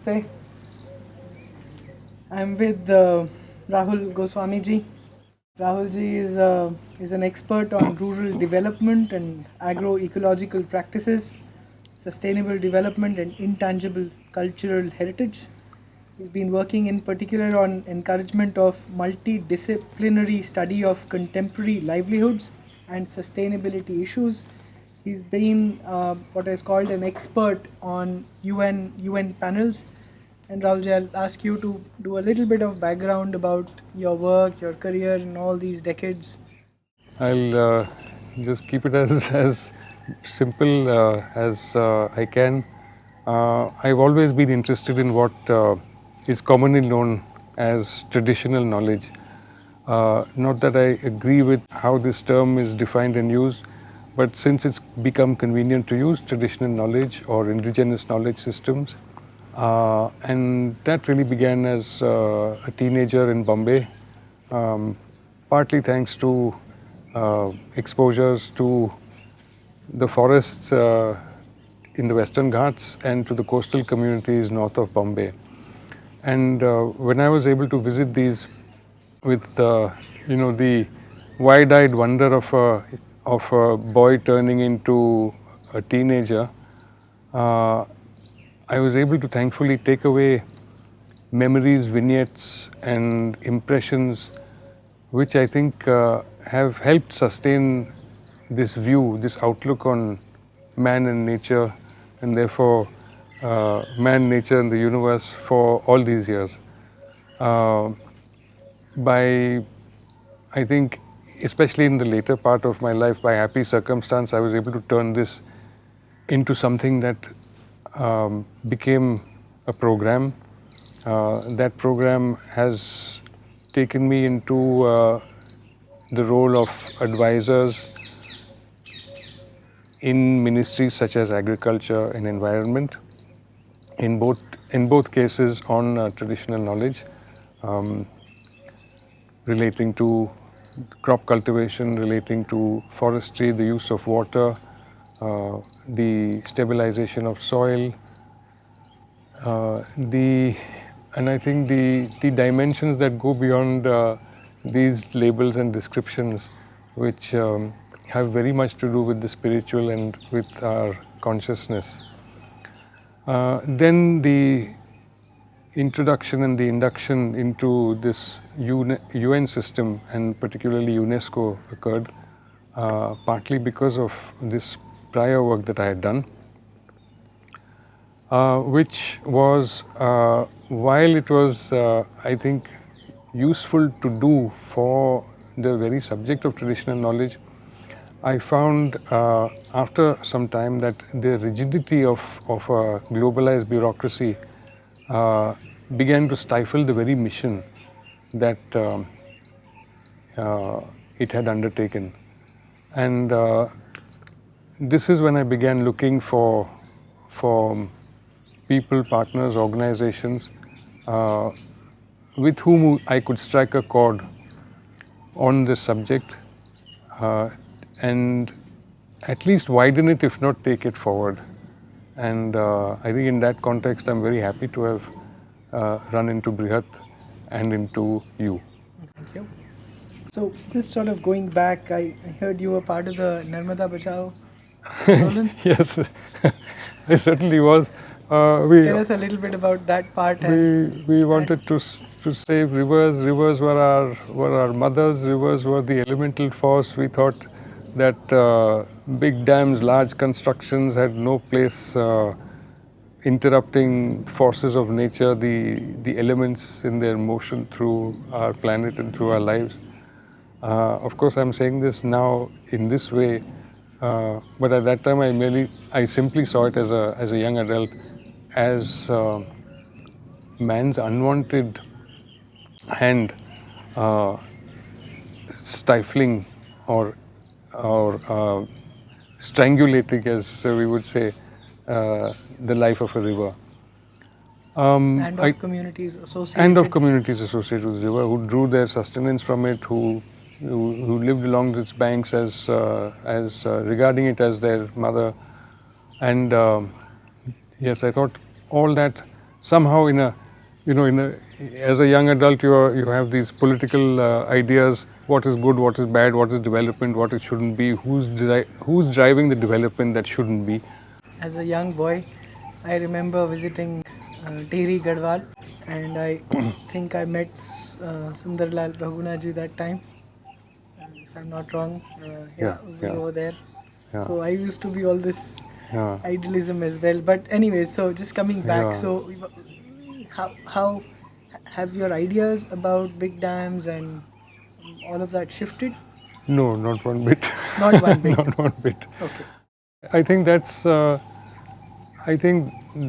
Namaste. I'm with Rahul Goswami ji. Rahul ji is an expert on rural development and agroecological practices, sustainable development and intangible cultural heritage. He's been working in particular on encouragement of multidisciplinary study of contemporary livelihoods and sustainability issues. He's been what is called an expert on UN panels. And Rahulji, I'll ask you to do a little bit of background about your work, your career in all these decades. I'll just keep it as simple as I can. I've always been interested in what is commonly known as traditional knowledge. Not that I agree with how this term is defined and used, but since it's become convenient to use traditional knowledge or indigenous knowledge systems, and that really began as a teenager in Bombay, partly thanks to exposures to the forests in the Western Ghats and to the coastal communities north of Bombay. And when I was able to visit these with the wide-eyed wonder of a boy turning into a teenager, I was able to thankfully take away memories, vignettes and impressions which I think have helped sustain this view, this outlook on man and nature, and therefore man, nature and the universe for all these years. By, I think, especially in the later part of my life, by happy circumstance, I was able to turn this into something that became a program. That program has taken me into the role of advisors in ministries such as agriculture and environment, in both cases on traditional knowledge relating to crop cultivation, relating to forestry, the use of water, the stabilization of soil, and I think the dimensions that go beyond these labels and descriptions, which have very much to do with the spiritual and with our consciousness. Then the introduction and the induction into this UN system, and particularly UNESCO, occurred partly because of this prior work that I had done, which was, while it was, I think, useful to do for the very subject of traditional knowledge, I found after some time that the rigidity of a globalized bureaucracy began to stifle the very mission that it had undertaken. And this is when I began looking for people, partners, organizations with whom I could strike a chord on this subject and at least widen it, if not take it forward. And I think in that context, I'm very happy to have run into Brihat and into you. Thank you. So just sort of going back, I heard you were part of the Narmada Bachao Andolan. Yes, I certainly was. Tell us a little bit about that part. We wanted to save rivers. Rivers were our mothers. Rivers were the elemental force. We thought that big dams, large constructions had no place interrupting forces of nature, the elements in their motion through our planet and through our lives. Of course, I'm saying this now in this way, but at that time I simply saw it as a young adult as man's unwanted hand stifling or strangulating, as we would say, the life of a river. And of communities associated. And of communities associated with the river, who drew their sustenance from it, who lived along its banks as regarding it as their mother. And yes, I thought all that somehow in a, as a young adult, you have these political ideas: what is good, what is bad, what is development, what it shouldn't be, who's driving the development that shouldn't be. As a young boy, I remember visiting Tehri Garhwal, and I think I met Sundarlal Bahunaji that time. If I'm not wrong, we were there. Yeah. So I used to be all this Yeah. idealism as well. But anyway, so just coming back, Yeah. so how have your ideas about big dams and all of that shifted? No, not one bit. Not one bit. Not one bit. Okay. I think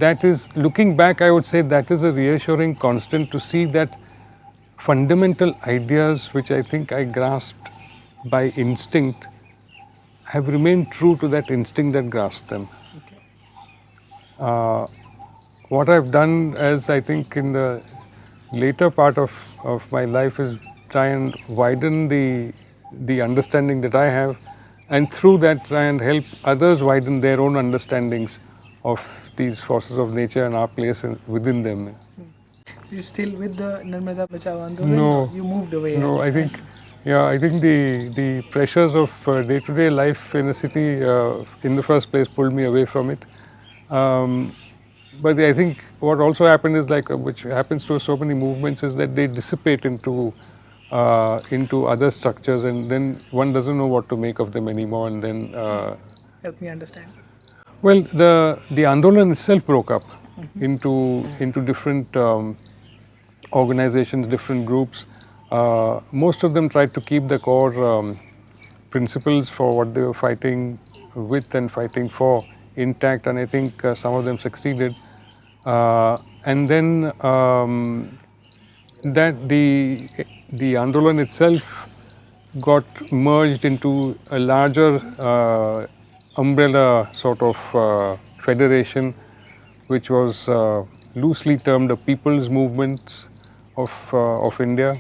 that is, looking back, I would say that is a reassuring constant to see that fundamental ideas which I think I grasped by instinct have remained true to that instinct that grasped them. Okay. What I've done, as I think in the later part of my life, is try and widen the understanding that I have, and through that try and help others widen their own understandings of these forces of nature and our place within them. You still with the Narmada Bachao Andolan? No. Or you moved away? No, I think the pressures of day-to-day life in a city in the first place pulled me away from it. But I think what also happened is, like which happens to so many movements, is that they dissipate into other structures, and then one doesn't know what to make of them anymore. And then Help me understand. well, the Andolan itself broke up into different organizations, different groups. Most of them tried to keep the core principles for what they were fighting with and fighting for intact, and I think some of them succeeded. And then that the Andolan itself got merged into a larger umbrella sort of federation, which was loosely termed the People's Movements of India.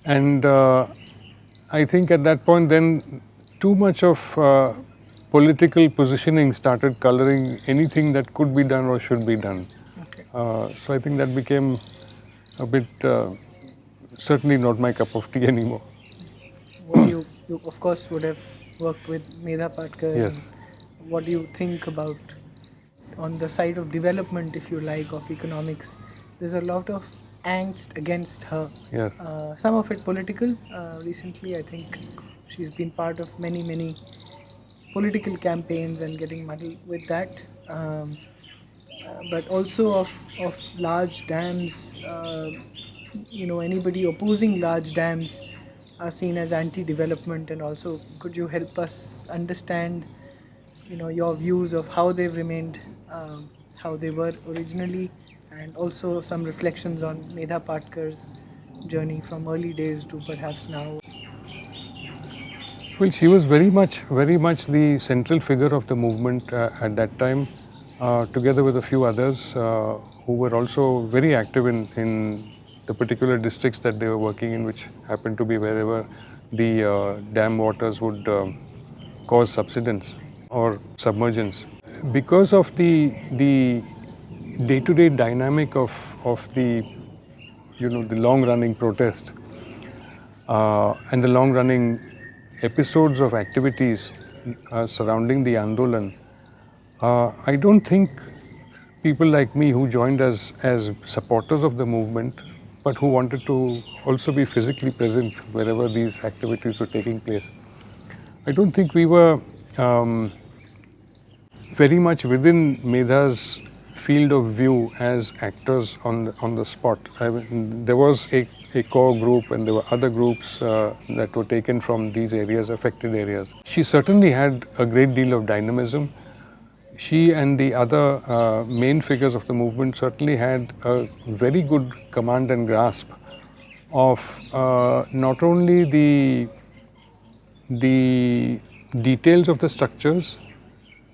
And I think at that point then too much of political positioning started coloring anything that could be done or should be done. Okay. So I think that became a bit, certainly not my cup of tea anymore. What you of course would have worked with Medha Patkar. Yes. And what do you think about on the side of development, if you like, of economics? There's a lot of angst against her. Yes. Some of it political. Recently, I think she's been part of many political campaigns and getting muddled with that. But also of large dams. Anybody opposing large dams are seen as anti-development, and also could you help us understand your views of how they've remained how they were originally, and also some reflections on Medha Patkar's journey from early days to perhaps now. Well, she was very much the central figure of the movement at that time, together with a few others who were also very active in the particular districts that they were working in, which happened to be wherever the dam waters would cause subsidence or submergence. Because of the day-to-day dynamic of the the long-running protest and the long-running episodes of activities surrounding the Andolan, I don't think people like me who joined us as supporters of the movement, but who wanted to also be physically present wherever these activities were taking place, I don't think we were very much within Medha's field of view as actors on the spot. I mean, there was a core group, and there were other groups that were taken from these areas, affected areas. She certainly had a great deal of dynamism. She and the other main figures of the movement certainly had a very good command and grasp of not only the details of the structures,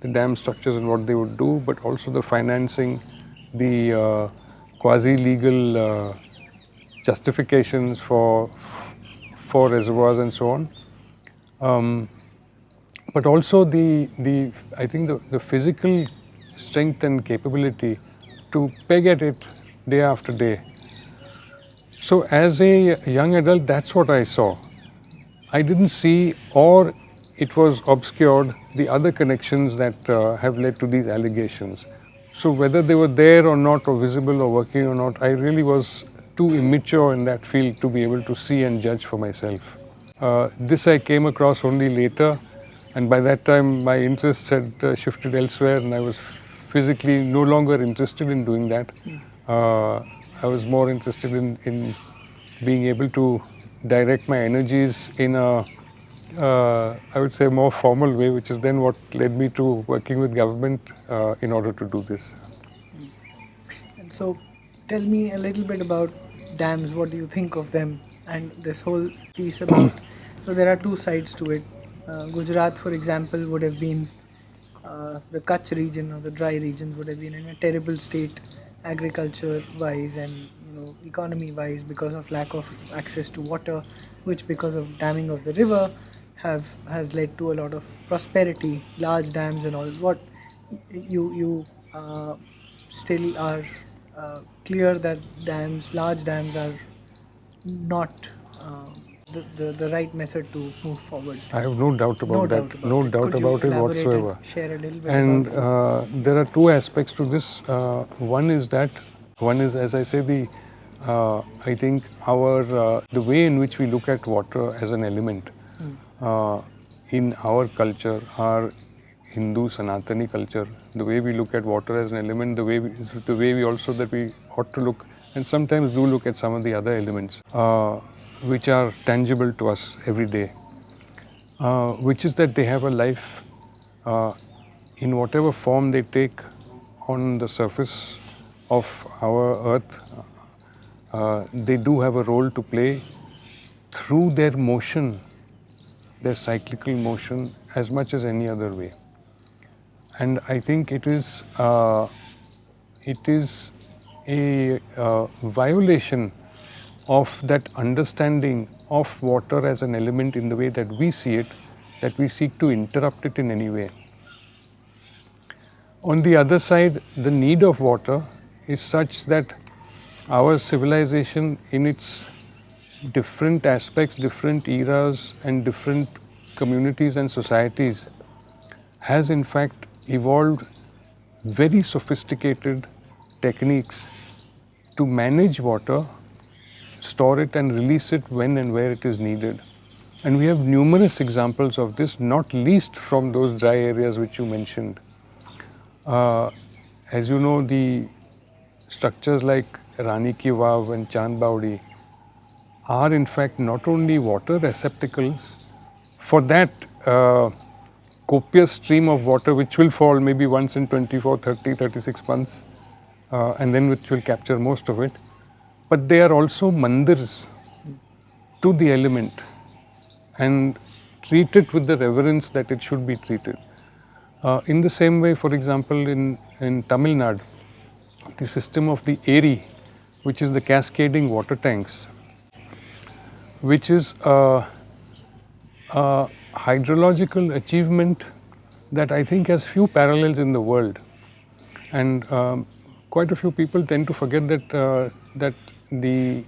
the dam structures and what they would do, but also the financing, the quasi-legal justifications for reservoirs and so on. But also I think the physical strength and capability to peg at it day after day. So as a young adult, that's what I saw. I didn't see, or it was obscured, the other connections that have led to these allegations. So whether they were there or not, or visible or working or not, I really was too immature in that field to be able to see and judge for myself. This I came across only later, and by that time my interests had shifted elsewhere, and I was physically no longer interested in doing that. I was more interested in being able to direct my energies in a, I would say, more formal way, which is then what led me to working with government in order to do this. And so, tell me a little bit about dams. What do you think of them? And this whole piece about. So there are two sides to it. Gujarat, for example, would have been the Kutch region, or the dry regions would have been in a terrible state, agriculture-wise and economy-wise, because of lack of access to water, which because of damming of the river has led to a lot of prosperity, large dams and all. What you still are clear that large dams are not the right method to move forward. I have no doubt about that. No doubt about it whatsoever. And share a little bit And about it? there are two aspects to this. One is, as I say, I think the way in which we look at water as an element in our culture, our Hindu Sanatani culture, the way we look at water as an element, the way we also that we ought to look, and sometimes do look at some of the other elements which are tangible to us every day, which is that they have a life in whatever form they take on the surface of our earth. They do have a role to play through their motion, their cyclical motion, as much as any other way. And I think it is a violation of that understanding of water as an element in the way that we see it, that we seek to interrupt it in any way. On the other side, the need of water is such that our civilization, in its different aspects, different eras and different communities and societies, has in fact evolved very sophisticated techniques to manage water, store it and release it when and where it is needed. And we have numerous examples of this, not least from those dry areas which you mentioned. As you know, the structures like Rani Ki Vav and Chand Baudi are in fact not only water receptacles for that copious stream of water which will fall maybe once in 24, 30, 36 months and then which will capture most of it, but they are also mandirs to the element and treat it with the reverence that it should be treated. In the same way, for example, in Tamil Nadu, the system of the Eri, which is the cascading water tanks, which is a hydrological achievement that I think has few parallels in the world. And quite a few people tend to forget that the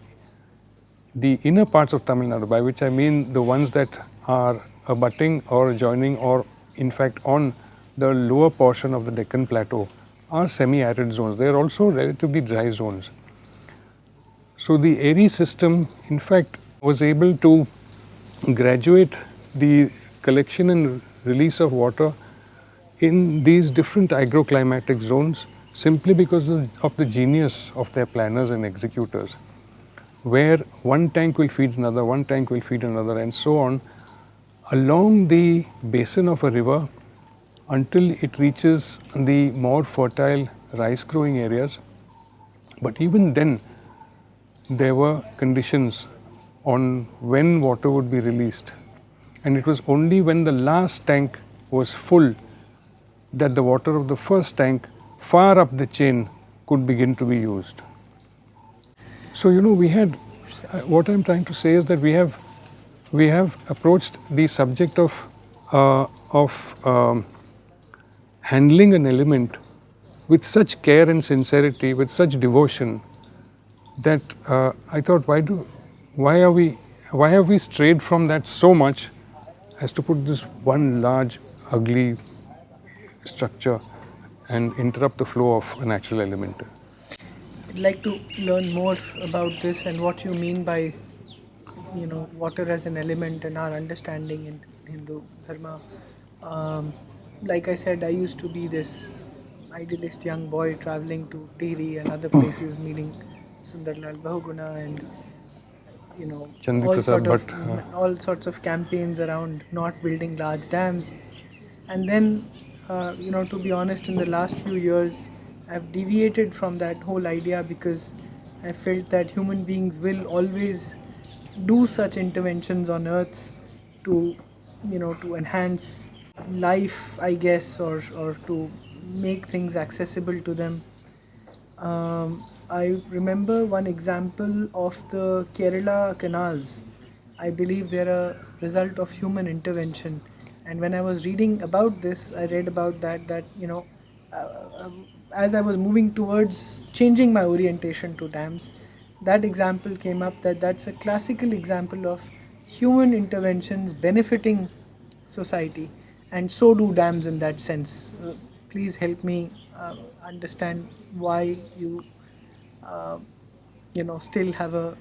inner parts of Tamil Nadu, by which I mean the ones that are abutting or adjoining or in fact on the lower portion of the Deccan Plateau, are semi-arid zones. They are also relatively dry zones. So the Eri system in fact was able to graduate the collection and release of water in these different agroclimatic zones simply because of the genius of their planners and executors, where one tank will feed another, one tank will feed another, and so on along the basin of a river until it reaches the more fertile rice growing areas. But even then there were conditions on when water would be released, and it was only when the last tank was full that the water of the first tank far up the chain could begin to be used. So we had, what I'm trying to say is that we have approached the subject of handling an element with such care and sincerity, with such devotion, that I thought, why have we strayed from that so much as to put this one large, ugly structure and interrupt the flow of a natural element? I'd like to learn more about this and what you mean by, water as an element and our understanding in Hindu Dharma. Like I said, I used to be this idealist young boy traveling to Tehri and other places, meeting Sundarlal Bahuguna and Chandri all Prasad Bhatt, all sorts of campaigns around not building large dams. And then, to be honest, in the last few years, I've deviated from that whole idea because I felt that human beings will always do such interventions on earth to to enhance life, I guess, or to make things accessible to them. I remember one example of the Kerala canals. I believe they're a result of human intervention. And when I was reading about this, I read about that as I was moving towards changing my orientation to dams, that example came up, that's a classical example of human interventions benefiting society, and so do dams in that sense. Please help me understand why you still have a,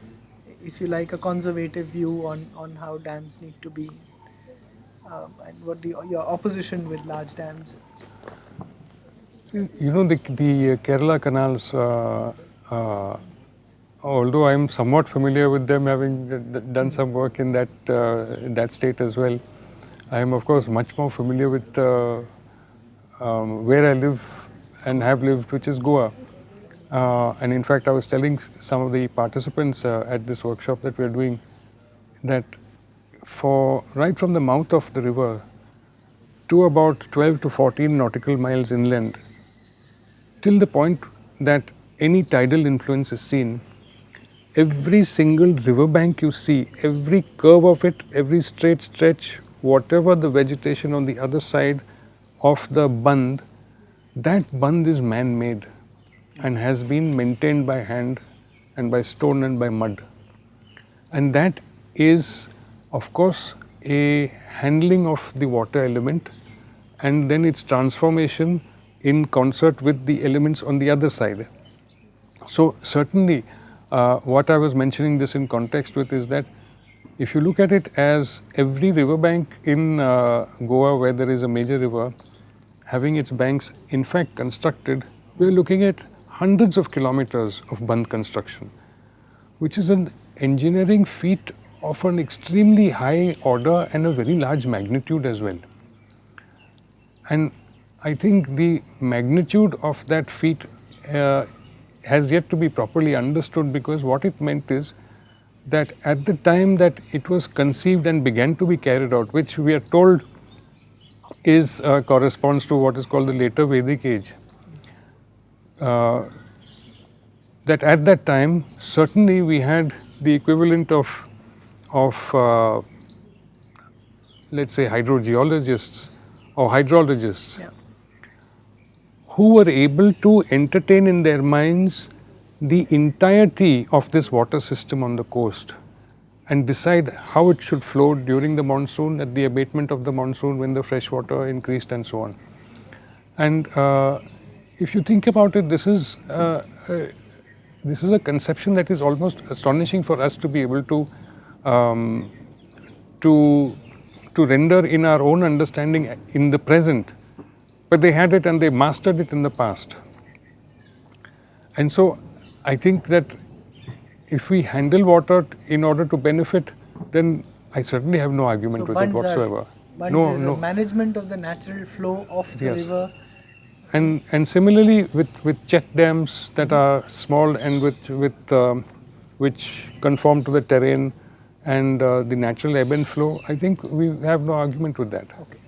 if you like, a conservative view on how dams need to be, and what your opposition with large dams. The Kerala canals, although I am somewhat familiar with them, having done some work in that state as well, I am of course much more familiar with where I live and have lived, which is Goa. And in fact, I was telling some of the participants at this workshop that we are doing that right from the mouth of the river to about 12 to 14 nautical miles inland, till the point that any tidal influence is seen, every single riverbank you see, every curve of it, every straight stretch, whatever the vegetation on the other side of the Bandh, that Bandh is man-made and has been maintained by hand and by stone and by mud. And that is, of course, a handling of the water element and then its transformation in concert with the elements on the other side. So certainly, what I was mentioning this in context with is that if you look at it as every riverbank in Goa where there is a major river, having its banks in fact constructed, we are looking at hundreds of kilometers of Bandh construction, which is an engineering feat of an extremely high order and a very large magnitude as well. And I think the magnitude of that feat has yet to be properly understood, because what it meant is that at the time that it was conceived and began to be carried out, which we are told is corresponds to what is called the later Vedic age, that at that time certainly we had the equivalent of let's say hydrogeologists or hydrologists, Yeah. who were able to entertain in their minds the entirety of this water system on the coast and decide how it should flow during the monsoon, at the abatement of the monsoon when the fresh water increased, and so on. And if you think about it, this is a conception that is almost astonishing for us to be able to render in our own understanding in the present. But they had it and they mastered it in the past. And so I think that if we handle water in order to benefit, then I certainly have no argument with it whatsoever. Bandhs is a management of the natural flow of the Yes. river. And similarly with check dams that are small and which conform to the terrain and the natural ebb and flow, I think we have no argument with that. Okay.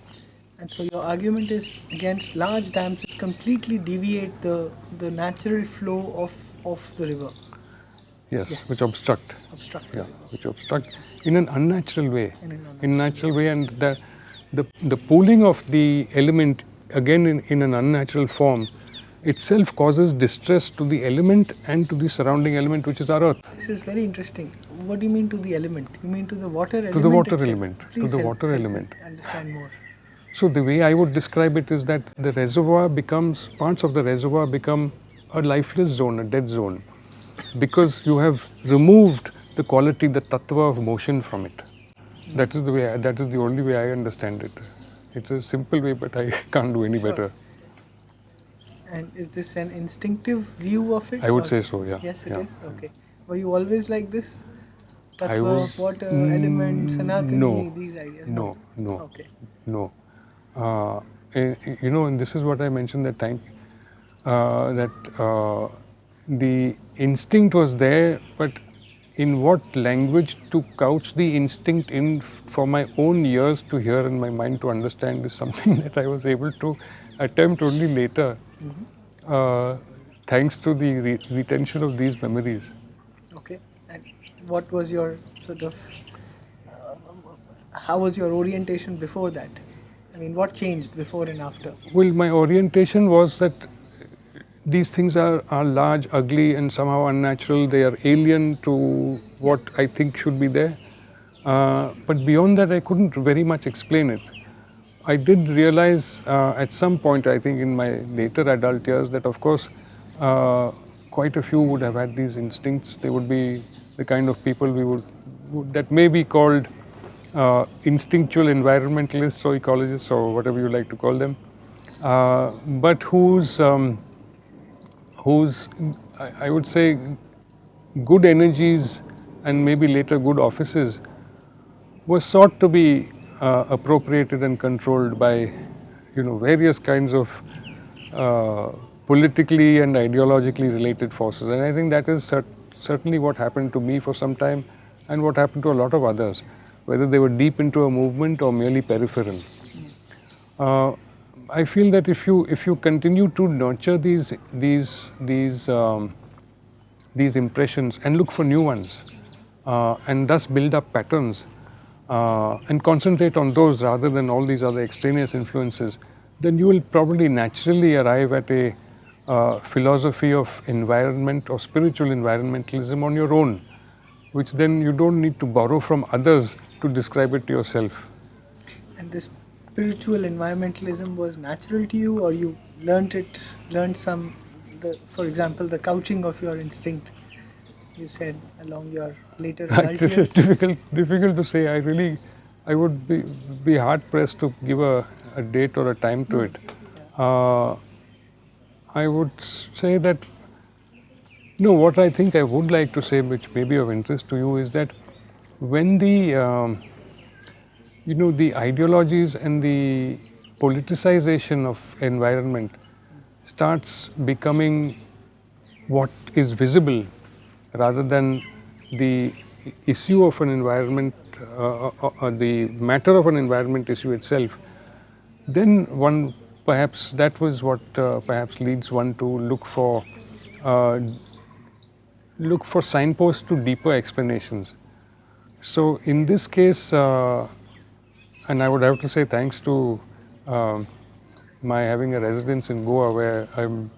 And so your argument is against large dams which completely deviate the natural flow of the river. Yes, which obstruct. Obstruct. Yeah, which obstruct in an unnatural way. In a natural way, and the pooling of the element again in an unnatural form itself causes distress to the element and to the surrounding element, which is our earth. This is very interesting. What do you mean to the element? You mean to the water element? To the water itself? element. Please To the help water me element. understand more. So the way I would describe it is that the reservoir becomes, parts of the reservoir become a lifeless zone, a dead zone, because you have removed the quality, the tattva of motion from it. That is the way. That is the only way I understand it. It's a simple way, but I can't do any Sure. better. And is this an instinctive view of it? I would or- say so. Yeah. Yes, it yeah. is. Okay. Were you always like this? I Tattva was- of water, elements, anatomy, no. these ideas? No. No. Okay. No. You know, and this is what I mentioned that time, that the instinct was there, but in what language to couch the instinct in for my own ears to hear and my mind to understand is something that I was able to attempt only later, thanks to the retention of these memories. Okay. And what was your sort of, how was your orientation before that? I mean, what changed before and after? Well, my orientation was that these things are large, ugly, and somehow unnatural. They are alien to what I think should be there. But beyond that, I couldn't very much explain it. I did realize at some point, I think in my later adult years, that of course, quite a few would have had these instincts. They would be the kind of people we would that may be called instinctual environmentalists or ecologists or whatever you like to call them, but whose I would say good energies and maybe later good offices were sought to be appropriated and controlled by various kinds of politically and ideologically related forces. And I think that is certainly what happened to me for some time and what happened to a lot of others, whether they were deep into a movement or merely peripheral. I feel that if you continue to nurture these impressions and look for new ones, and thus build up patterns, and concentrate on those rather than all these other extraneous influences, then you will probably naturally arrive at a philosophy of environment or spiritual environmentalism on your own, which then you don't need to borrow from others to describe it to yourself. And this spiritual environmentalism was natural to you, or you learned some, for example, the couching of your instinct, you said, along your later adult This is years? difficult to say. I would be hard pressed to give a date or a time to it. I would say that, what I think I would like to say, which may be of interest to you, is that when the the ideologies and the politicization of environment starts becoming what is visible rather than the issue of an environment, the matter of an environment issue itself, then one perhaps that was what perhaps leads one to look for signposts to deeper explanations. So in this case, and I would have to say thanks to my having a residence in Goa, where I'm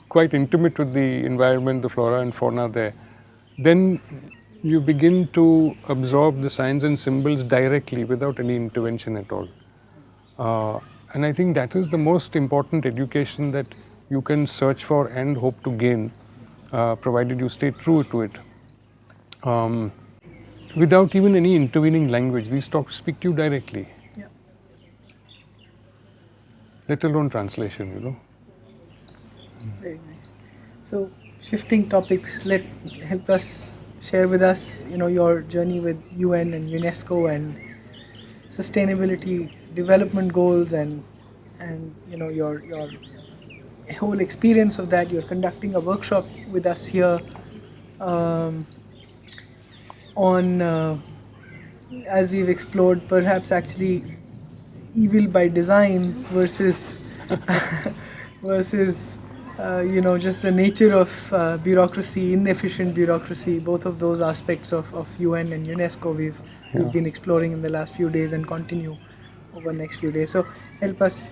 quite intimate with the environment, the flora and fauna there, then you begin to absorb the signs and symbols directly without any intervention at all. And I think that is the most important education that you can search for and hope to gain, provided you stay true to it. Without even any intervening language, these speak to you directly. Yeah. Let alone translation, Very nice. So, shifting topics, help us share with us, your journey with UN and UNESCO and sustainability development goals and your whole experience of that. You're conducting a workshop with us here on, as we've explored, perhaps actually evil by design versus just the nature of bureaucracy, inefficient bureaucracy. Both of those aspects of UN and UNESCO we've been exploring in the last few days and continue over the next few days. So help us,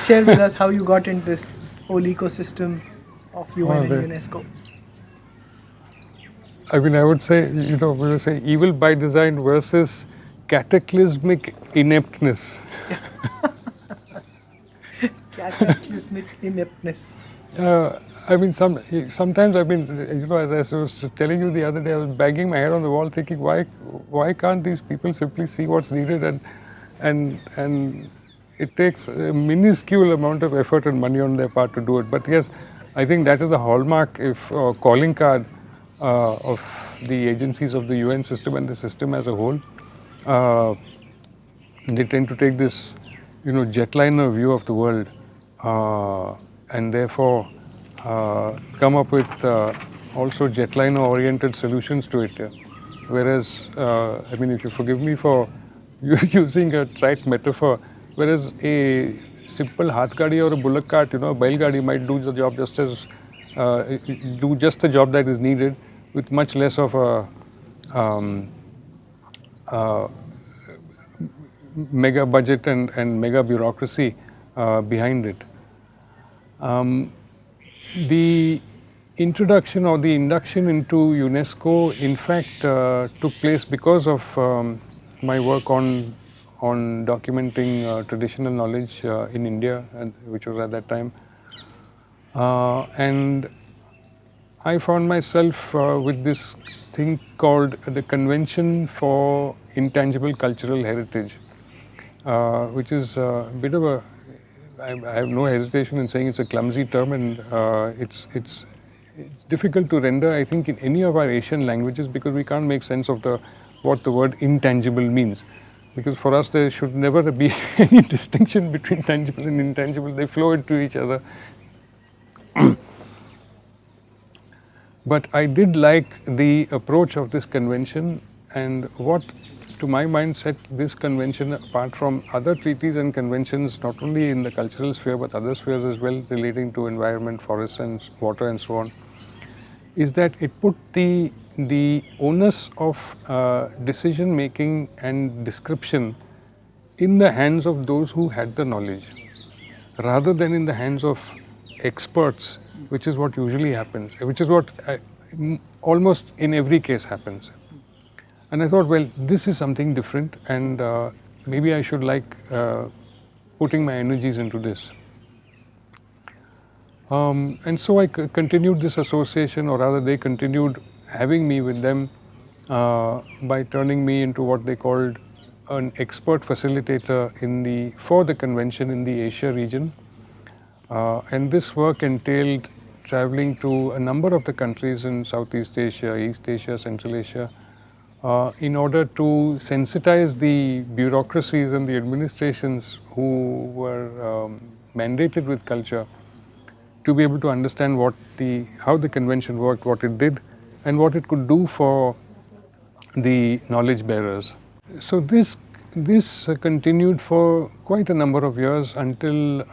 share with us how you got into this whole ecosystem of UN and right. UNESCO? I mean, I would say, we will say evil by design versus cataclysmic ineptness. Cataclysmic ineptness. I mean, sometimes I've been, as I was telling you the other day, I was banging my head on the wall, thinking, why can't these people simply see what's needed, and it takes a minuscule amount of effort and money on their part to do it. But yes, I think that is the hallmark, calling card of the agencies of the UN system and the system as a whole. They tend to take this, jetliner view of the world, and therefore come up with also jetliner-oriented solutions to it. Whereas, I mean, if you forgive me for using a trite metaphor, whereas a simple hath gadi or a bullock cart, a bail gadi might do the job do just the job that is needed with much less of a mega budget and mega bureaucracy behind it. The introduction or the induction into UNESCO, in fact, took place because of my work on documenting traditional knowledge in India, which was at that time. And I found myself with this thing called the Convention for Intangible Cultural Heritage, which is a bit of a, I have no hesitation in saying it's a clumsy term, and it's difficult to render, I think, in any of our Asian languages, because we can't make sense of what the word intangible means. Because for us there should never be any distinction between tangible and intangible. They flow into each other. But I did like the approach of this convention, and what to my mind set this convention apart from other treaties and conventions, not only in the cultural sphere but other spheres as well, relating to environment, forests and water and so on, is that it put the onus of decision making and description in the hands of those who had the knowledge, rather than in the hands of experts, which is what usually happens, which is what almost in every case happens. And I thought, well, this is something different, and maybe I should like putting my energies into this. And so I continued this association, or rather they continued having me with them by turning me into what they called an expert facilitator for the convention in the Asia region. And this work entailed traveling to a number of the countries in Southeast Asia, East Asia, Central Asia, in order to sensitize the bureaucracies and the administrations who were mandated with culture to be able to understand how the convention worked, what it did, and what it could do for the knowledge bearers. So this continued for quite a number of years until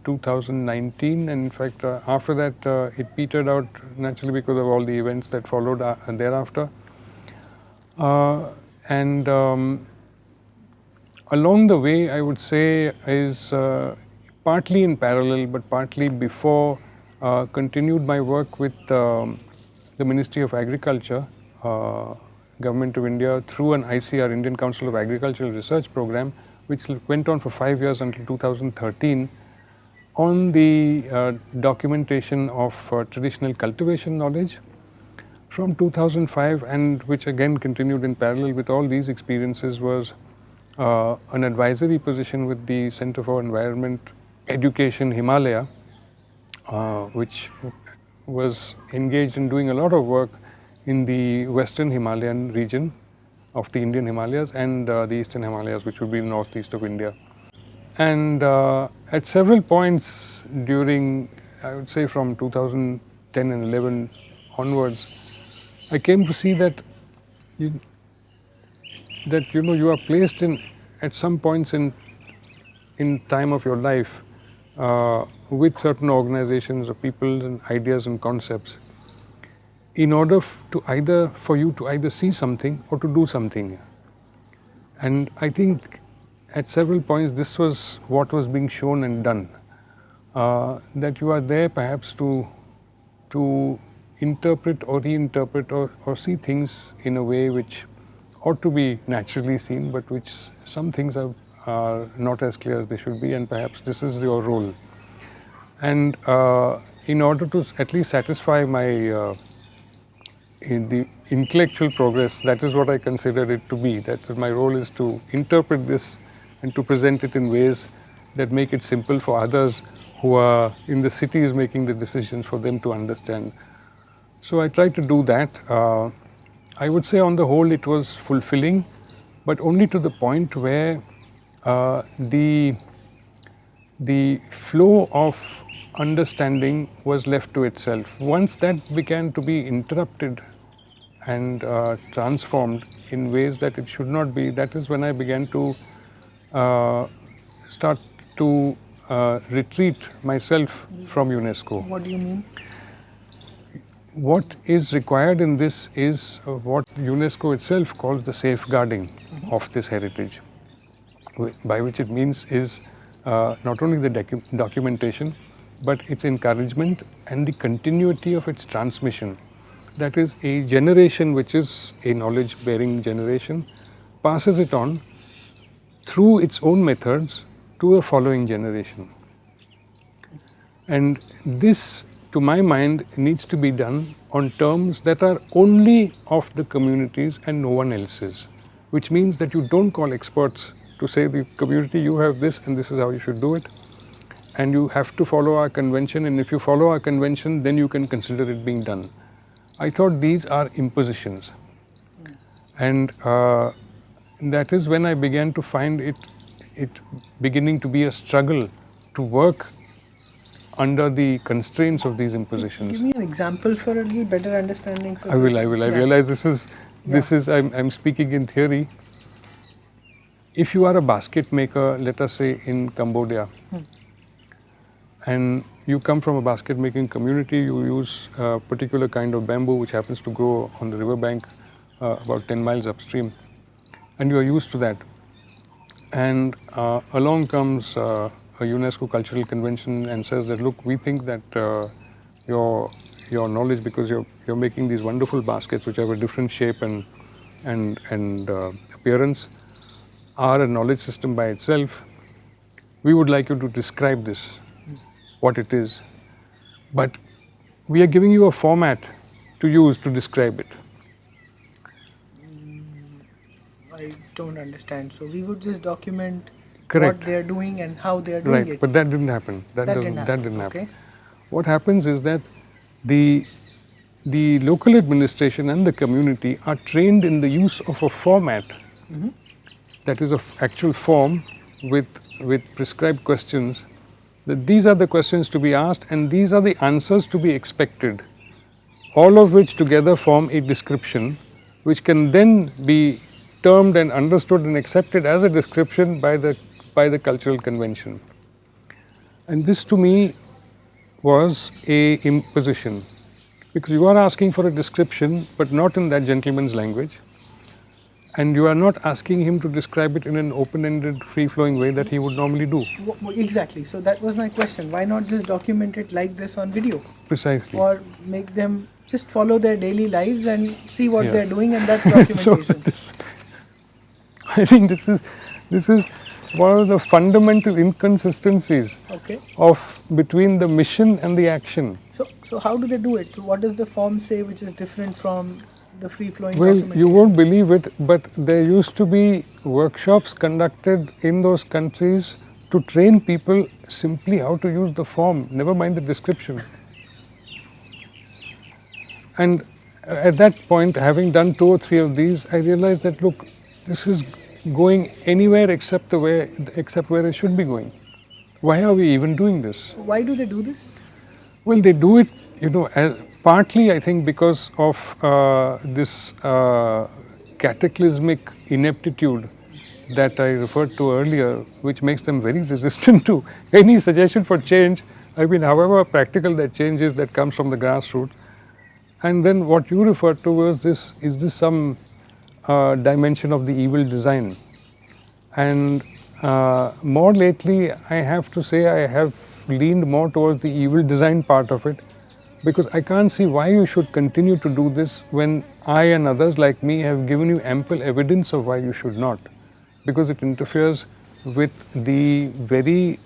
2019, and in fact after that it petered out naturally because of all the events that followed thereafter. And along the way, I would say, is partly in parallel but partly before, continued my work with the Ministry of Agriculture, Government of India, through an ICR, Indian Council of Agricultural Research program, which went on for 5 years until 2013, on the documentation of traditional cultivation knowledge from 2005, and which again continued in parallel with all these experiences, was an advisory position with the Center for Environment Education Himalaya, which was engaged in doing a lot of work in the western Himalayan region of the Indian Himalayas and the eastern Himalayas, which would be northeast of India. And at several points during, I would say from 2010 and 11 onwards, I came to see that you are placed at some points in time of your life with certain organizations or people and ideas and concepts, in order for you to either see something or to do something. And I think at several points this was what was being shown and done. that you are there perhaps to interpret or reinterpret or see things in a way which ought to be naturally seen, but which some things are not as clear as they should be, and perhaps this is your role. And in order to at least satisfy my in the intellectual progress, that is what I consider it to be, that my role is to interpret this and to present it in ways that make it simple for others who are in the cities making the decisions, for them to understand. So I try to do that. I would say on the whole it was fulfilling, but only to the point where the flow of understanding was left to itself. Once that began to be interrupted and transformed in ways that it should not be, that is when I began to start to retreat myself from UNESCO. What do you mean? What is required in this is what UNESCO itself calls the safeguarding of this heritage, by which it means is not only the documentation, but its encouragement and the continuity of its transmission. That is, a generation which is a knowledge-bearing generation passes it on through its own methods to a following generation. And this, to my mind, needs to be done on terms that are only of the communities and no one else's, which means that you don't call experts to say, the community, you have this and this is how you should do it, and you have to follow our convention, and if you follow our convention, then you can consider it being done. I thought these are impositions, and that is when I began to find it beginning to be a struggle to work under the constraints of these impositions. Give me an example for a little better understanding. So I will. I realize this is I'm speaking in theory. If you are a basket maker, let us say in Cambodia, and you come from a basket making community, you use a particular kind of bamboo which happens to grow on the river bank about 10 miles upstream, and you are used to that. And along comes a UNESCO cultural convention and says that, look, we think that your knowledge, because you're making these wonderful baskets which have a different shape and appearance, are a knowledge system by itself. We would like you to describe this, what it is, but we are giving you a format to use to describe it. I don't understand. So we would just document Correct. what they are doing and how they are doing Right, it. but that didn't happen. That didn't happen. Okay. What happens is that the local administration and the community are trained in the use of a format that is of actual form with prescribed questions, that these are the questions to be asked and these are the answers to be expected, all of which together form a description which can then be termed and understood and accepted as a description by the cultural convention. And this to me was a imposition, because you are asking for a description but not in that gentleman's language, and you are not asking him to describe it in an open-ended, free-flowing way that he would normally do. Exactly. So that was my question. Why not just document it like this on video? Precisely. Or make them just follow their daily lives and see what Yeah. they're doing, and that's documentation. I think this is one of the fundamental inconsistencies Okay. of between the mission and the action. So how do they do it? What does the form say which is different from the free-flowing Well, documentation? you won't believe it, but there used to be workshops conducted in those countries to train people simply how to use the form, never mind the description. And at that point, having done 2 or 3 of these, I realized that, look, this is going anywhere except where it should be going. Why are we even doing this? Why do they do this? Well, they do it, partly I think because of this cataclysmic ineptitude that I referred to earlier, which makes them very resistant to any suggestion for change. I mean, however practical that change is, that comes from the grassroots. And then what you referred to was this, is this some dimension of the evil design? And more lately, I have to say, I have leaned more towards the evil design part of it, because I can't see why you should continue to do this when I and others like me have given you ample evidence of why you should not, because it interferes with the very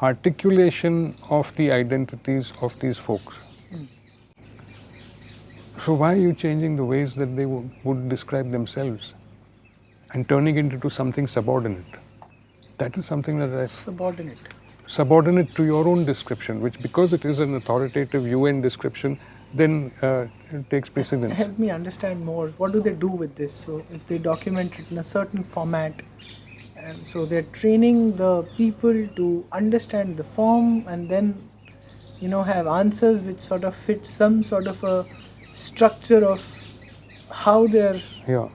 articulation of the identities of these folks. So why are you changing the ways that they would describe themselves and turning it into something subordinate? That is something that I... Subordinate to your own description, which, because it is an authoritative UN description, then it takes precedence. Help me understand more. What do they do with this? So if they document it in a certain format, and so they're training the people to understand the form and then, have answers which sort of fit some sort of a structure of how they're, how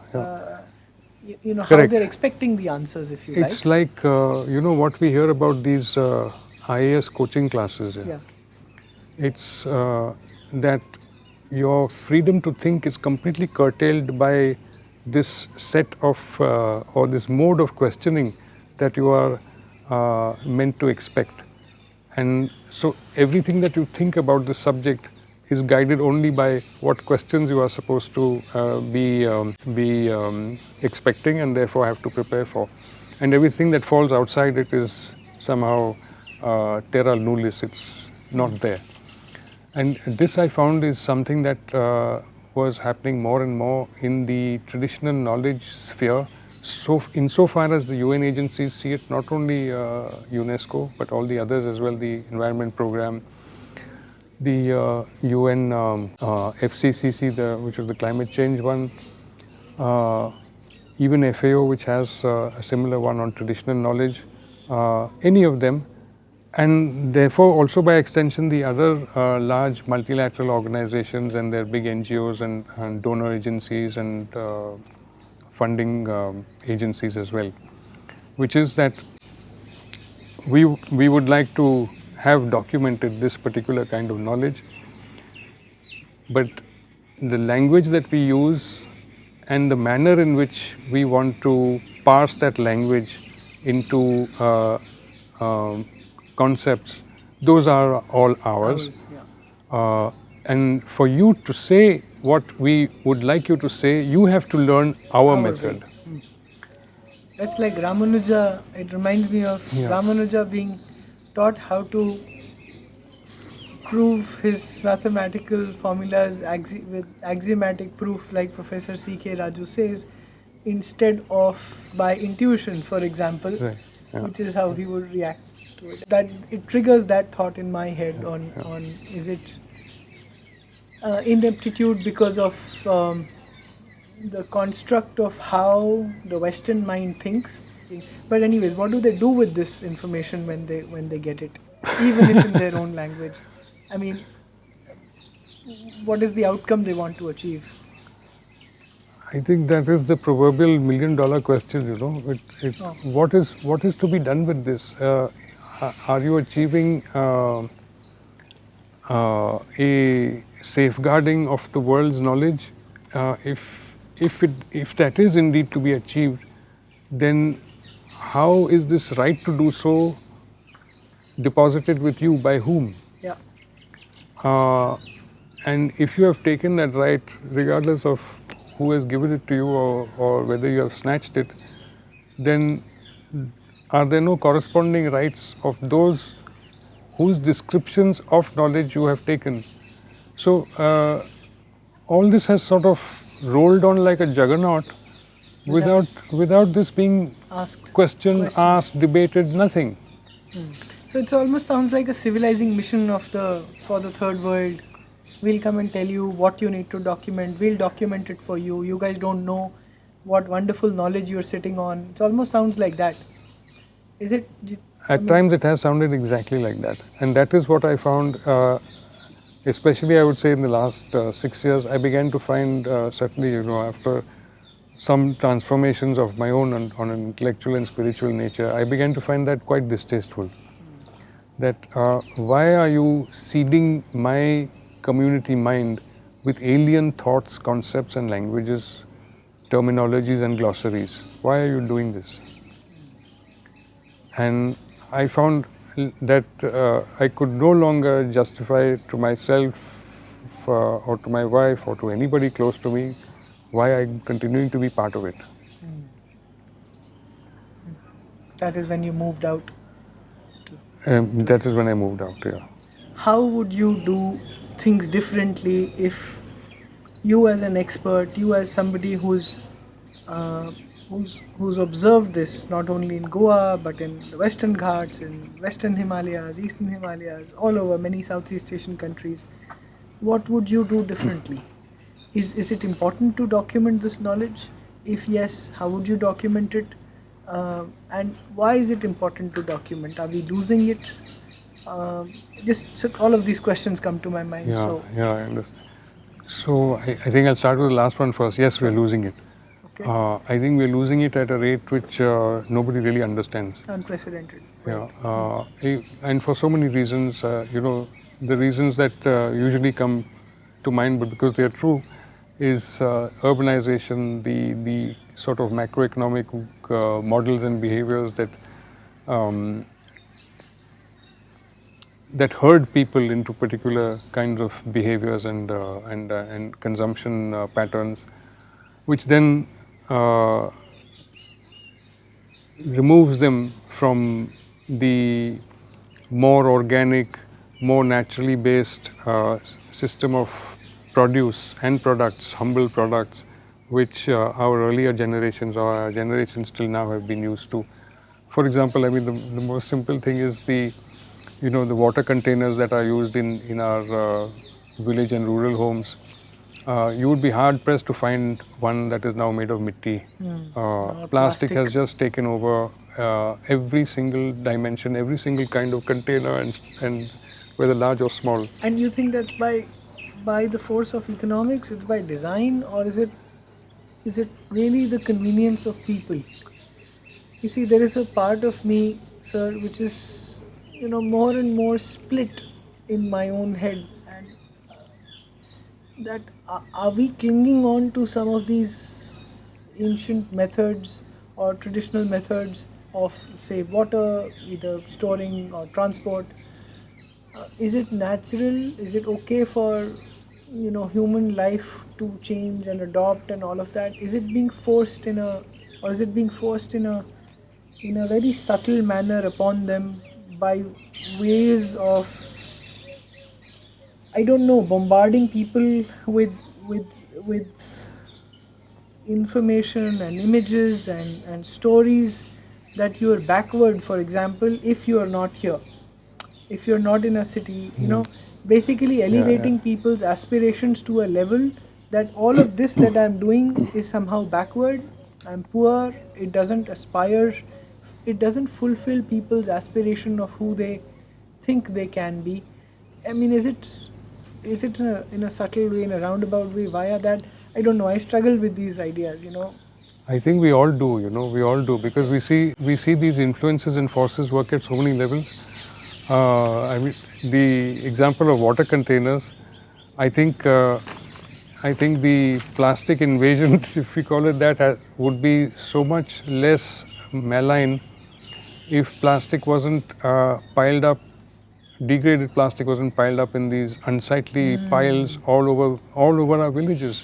Correct. they're expecting the answers, if you It's like, what we hear about these IAS coaching classes. Yeah. It's that your freedom to think is completely curtailed by this set of or this mode of questioning that you are meant to expect. And so everything that you think about the subject is guided only by what questions you are supposed to be expecting and therefore have to prepare for. And everything that falls outside it is somehow terra nullius, it's not there. And this I found is something that was happening more and more in the traditional knowledge sphere. So insofar as the UN agencies see it, not only UNESCO but all the others as well, the Environment Programme, the UN FCCC, which is the climate change one, even FAO, which has a similar one on traditional knowledge, any of them, and therefore also by extension the other large multilateral organizations and their big NGOs and donor agencies and funding agencies as well, which is that we would like to have documented this particular kind of knowledge, but the language that we use and the manner in which we want to parse that language into concepts, those are all ours. And for you to say what we would like you to say, you have to learn our method. That's like Ramanuja. It reminds me of Ramanuja being taught how to prove his mathematical formulas with axiomatic proof, like Professor C.K. Raju says, instead of by intuition, for example, which is how he would react to it. That it triggers that thought in my head on is it ineptitude because of the construct of how the Western mind thinks. But anyways, what do they do with this information when they get it, even if in their own language? I mean, what is the outcome they want to achieve? I think that is the proverbial $1,000,000 question. What is to be done with this? Are you achieving a safeguarding of the world's knowledge? If that is indeed to be achieved, then how is this right to do so deposited with you? By whom? And if you have taken that right, regardless of who has given it to you or whether you have snatched it, then are there no corresponding rights of those whose descriptions of knowledge you have taken? So all this has sort of rolled on like a juggernaut without this being questioned, asked, debated, nothing. So it almost sounds like a civilizing mission for the third world. We'll come and tell you what you need to document. We'll document it for you. You guys don't know what wonderful knowledge you're sitting on. It almost sounds like that. Is it? At times it has sounded exactly like that. And that is what I found, especially I would say in the last 6 years, I began to find, certainly, after some transformations of my own on an intellectual and spiritual nature, I began to find that quite distasteful. That why are you seeding my community mind with alien thoughts, concepts and languages, terminologies and glossaries? Why are you doing this? And I found I could no longer justify to myself or to my wife or to anybody close to me why I'm continuing to be part of it. That is when you moved out. That is when I moved out. Yeah. How would you do things differently if you, as an expert, you as somebody who's observed this not only in Goa but in the Western Ghats, in Western Himalayas, Eastern Himalayas, all over many Southeast Asian countries, what would you do differently? Is it important to document this knowledge? If yes, how would you document it? And why is it important to document? Are we losing it? Just so all of these questions come to my mind. Yeah, I understand. So I think I'll start with the last one first. Yes, we're losing it. Okay. I think we're losing it at a rate which nobody really understands. Unprecedented. Yeah, and for so many reasons, the reasons that usually come to mind, but because they are true, is urbanization, the sort of macroeconomic models and behaviors that herd people into particular kinds of behaviors and consumption patterns, which then removes them from the more organic, more naturally based system of produce and products, humble products, which our earlier generations or our generations till now have been used to. For example, I mean, the most simple thing is the water containers that are used in our village and rural homes. You would be hard pressed to find one that is now made of mitti. Plastic has just taken over every single dimension, every single kind of container, and whether large or small. And you think that's by the force of economics? It's by design, or is it really the convenience of people? You see, there is a part of me, sir, which is more and more split in my own head, and that are we clinging on to some of these ancient methods or traditional methods of, say, water, either storing or transport? Is it natural? Is it okay for human life to change and adopt and all of that? Is it being forced in a very subtle manner upon them by ways of, I don't know, bombarding people with information and images and stories that you are backward? For example, if you are not here, if you're not in a city, basically elevating people's aspirations to a level that all of this that I'm doing is somehow backward, I'm poor, it doesn't aspire, it doesn't fulfill people's aspiration of who they think they can be. I mean, is it in a subtle way, in a roundabout way, via that? I don't know, I struggle with these ideas, I think we all do, because we see these influences and forces work at so many levels. I mean, the example of water containers, I think the plastic invasion, if we call it that, would be so much less malign if plastic wasn't piled up, degraded plastic wasn't piled up in these unsightly piles all over our villages.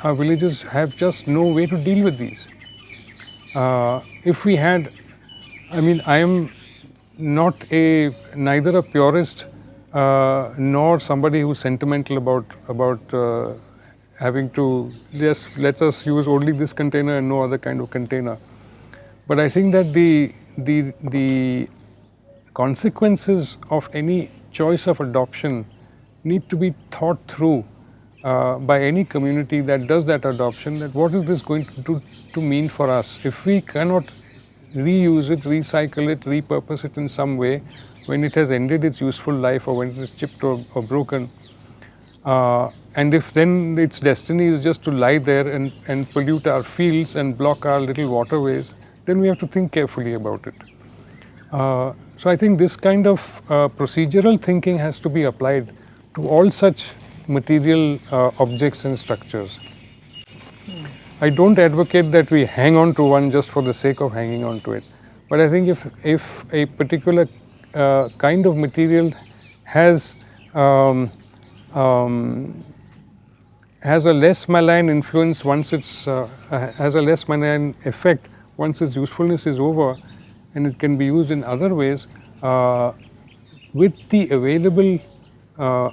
Our villages have just no way to deal with these. If we had, I mean, I am not neither a purist nor somebody who's sentimental about having to just let us use only this container and no other kind of container. But I think that the consequences of any choice of adoption need to be thought through by any community that does that adoption, that what is this going to mean for us if we cannot reuse it, recycle it, repurpose it in some way when it has ended its useful life or when it is chipped or broken. And if then its destiny is just to lie there and pollute our fields and block our little waterways, then we have to think carefully about it. So I think this kind of procedural thinking has to be applied to all such material objects and structures. I don't advocate that we hang on to one just for the sake of hanging on to it. But I think if a particular kind of material has has a less malign influence once it's has a less malign effect once its usefulness is over, and it can be used in other ways with the available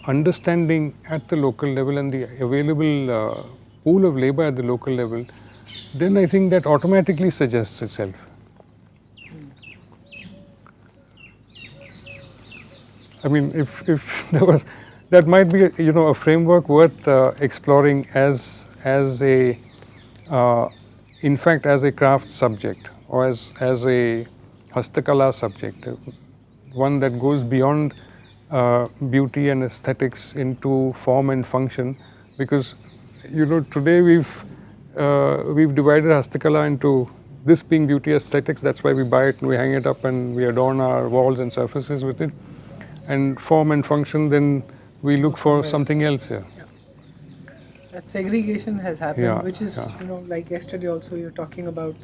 understanding at the local level and the available pool of labor at the local level. Then I think that automatically suggests itself. I mean, if there was, that might be a framework worth exploring as a in fact as a craft subject or as a hastakala subject, one that goes beyond beauty and aesthetics into form and function, because today we've divided hastakala into this being beauty aesthetics, that's why we buy it and we hang it up and we adorn our walls and surfaces with it, and form and function, then we look for something else here. Yeah. That segregation has happened, Yeah, which is, yeah. like yesterday also you're talking about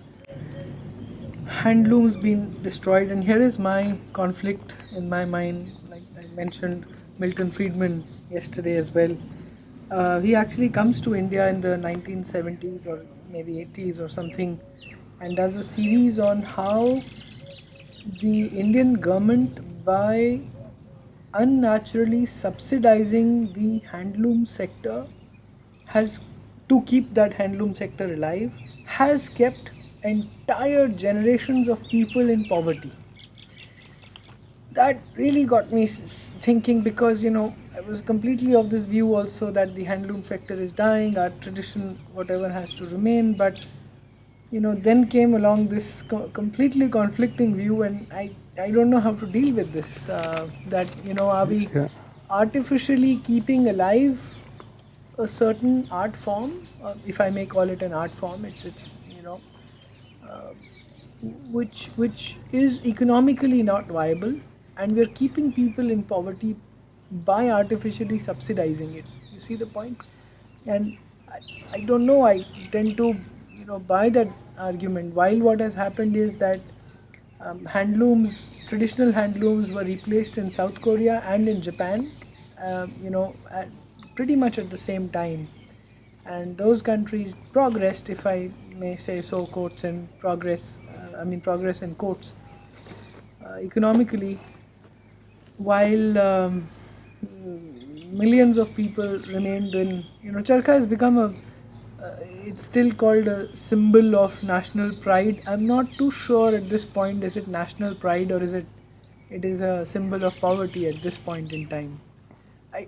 handlooms being destroyed, and here is my conflict in my mind. Like I mentioned Milton Friedman yesterday as well. He actually comes to India in the 1970s or maybe 80s or something, and does a series on how the Indian government, by unnaturally subsidizing the handloom sector, has, to keep that handloom sector alive, has kept entire generations of people in poverty. That really got me thinking, because I was completely of this view also that the handloom sector is dying, our tradition whatever has to remain, but then came along this completely conflicting view, and I don't know how to deal with this. That are we Yeah. artificially keeping alive a certain art form, if I may call it an art form? It's which is economically not viable, and we're keeping people in poverty by artificially subsidizing it. You see the point? And I don't know, I tend to buy that argument, while what has happened is that traditional handlooms were replaced in South Korea and in Japan, pretty much at the same time, and those countries progressed, if I may say so, quotes and progress, progress in quotes, economically, while millions of people remained in, charkha has become it's still called a symbol of national pride. I'm not too sure at this point, is it national pride or it is a symbol of poverty at this point in time.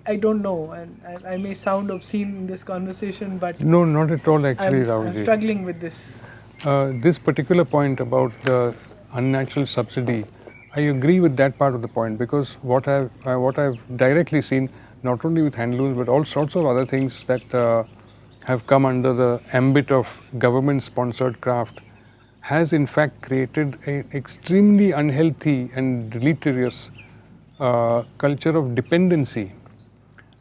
I don't know, and I may sound obscene in this conversation, but No, not at all actually, I'm Rahulji. struggling with this. This particular point about the unnatural subsidy, I agree with that part of the point, because what I've directly seen, not only with handlooms but all sorts of other things that have come under the ambit of government-sponsored craft, has in fact created an extremely unhealthy and deleterious culture of dependency.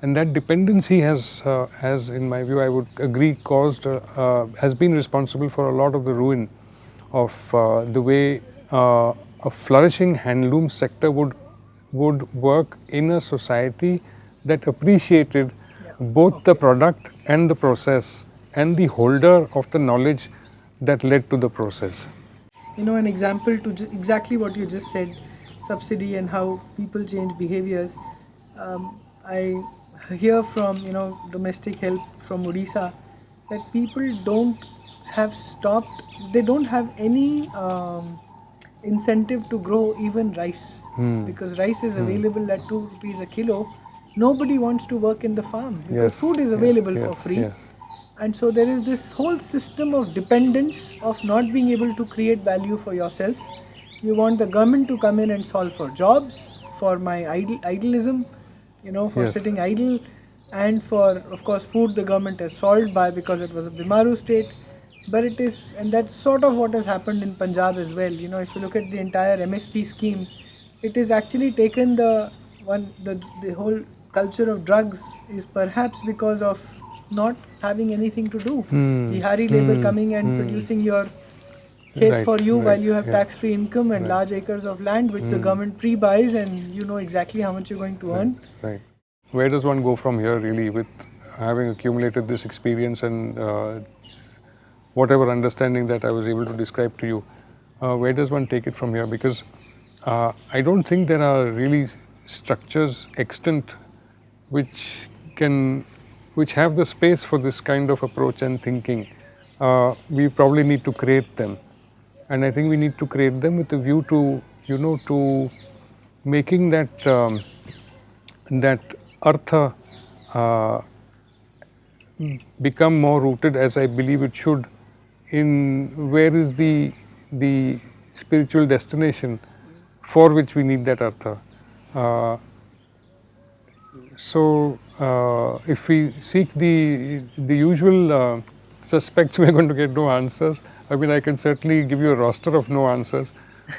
And that dependency has, in my view, I would agree, has been responsible for a lot of the ruin of the way a flourishing handloom sector would work in a society that appreciated both the product and the process and the holder of the knowledge that led to the process. An example to exactly what you just said, subsidy and how people change behaviors. I hear from domestic help from Odisha that people don't have any incentive to grow even rice, because rice is available at 2 rupees a kilo. Nobody wants to work in the farm because Yes, food is yes, available yes, for free. yes. And so there is this whole system of dependence, of not being able to create value for yourself. You want the government to come in and solve for jobs, for my idealism, for Yes. sitting idle, and for, of course, food the government has solved because it was a Bimaru state. But it is, and that's sort of what has happened in Punjab as well. If you look at the entire MSP scheme, it is actually taken the whole culture of drugs is perhaps because of not having anything to do. Bihari labor coming and producing your khet Right, for you right, while you have yeah. tax-free income and Right. large acres of land which the Mm. government pre-buys, and you know exactly how much you're going to earn. Right. Where does one go from here, really, with having accumulated this experience and whatever understanding that I was able to describe to you? Where does one take it from here? Because I don't think there are really structures extant which which have the space for this kind of approach and thinking. We probably need to create them, and I think we need to create them with a view to, to making that artha become more rooted, as I believe it should, in where is the spiritual destination for which we need that artha. Uh, if we seek the usual suspects, we are going to get no answers. I mean, I can certainly give you a roster of no answers.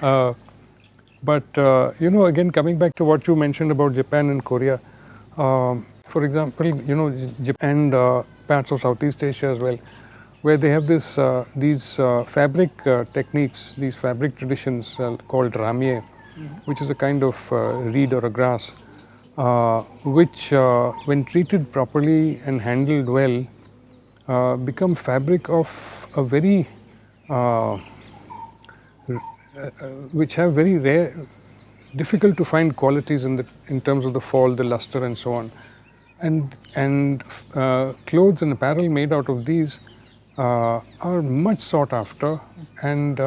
But again, coming back to what you mentioned about Japan and Korea, for example, Japan and parts of Southeast Asia as well, where they have these fabric techniques, these fabric traditions called ramye, which is a kind of reed or a grass, which, when treated properly and handled well, become fabric of a very which have very rare, difficult to find qualities in terms of the fall, the luster, and so on. And clothes and apparel made out of these are much sought after and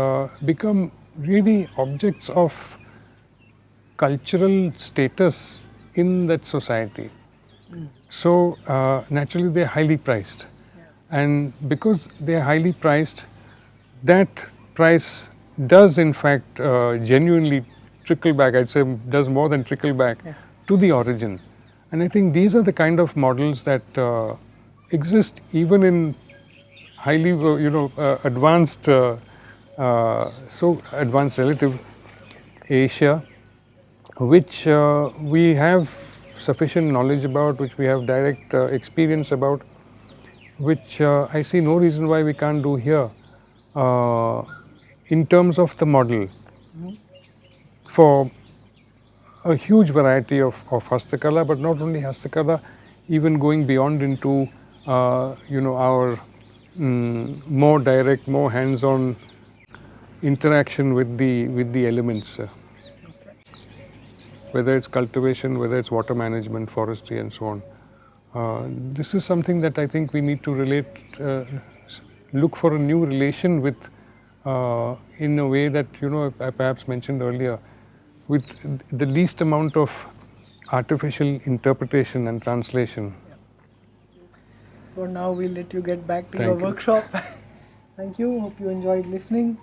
become really objects of cultural status in that society. So naturally they are highly priced, and because they are highly priced, that price does in fact genuinely trickle back, I'd say does more than trickle back to the origin. And I think these are the kind of models that exist even in highly advanced, so advanced relative Asia, which we have sufficient knowledge about, which we have direct experience about, which I see no reason why we can't do here in terms of the model for a huge variety of Hastakala, but not only Hastakala, even going beyond into our more direct, more hands-on interaction with the elements, whether it's cultivation, whether it's water management, forestry, and so on. This is something that I think we need to look for a new relation with, in a way that I perhaps mentioned earlier, with the least amount of artificial interpretation and translation. For now, we'll let you get back to Thank your you. workshop. Thank you. Hope you enjoyed listening.